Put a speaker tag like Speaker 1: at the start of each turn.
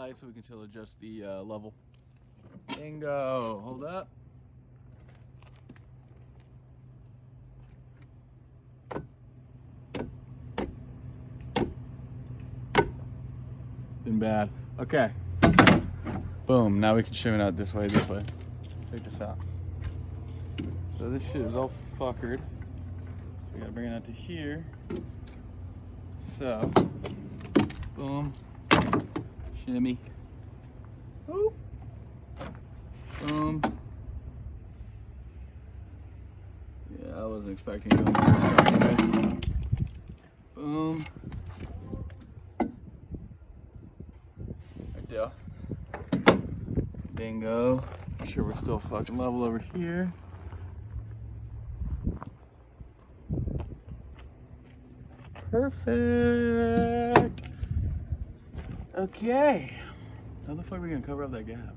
Speaker 1: side so we can still adjust the level. Bingo. Hold up. Been bad. Okay. Boom. Now we can shim it out this way, this way. Check this out. So this shit is all fuckered. So we gotta bring it out to here. So, boom. Shimmy. Boop. Boom. Yeah, I wasn't expecting to go in the first time. Boom. Right there. Bingo. Make sure we're still fucking level over here. Perfect. Okay. How the fuck are we gonna cover up that gap?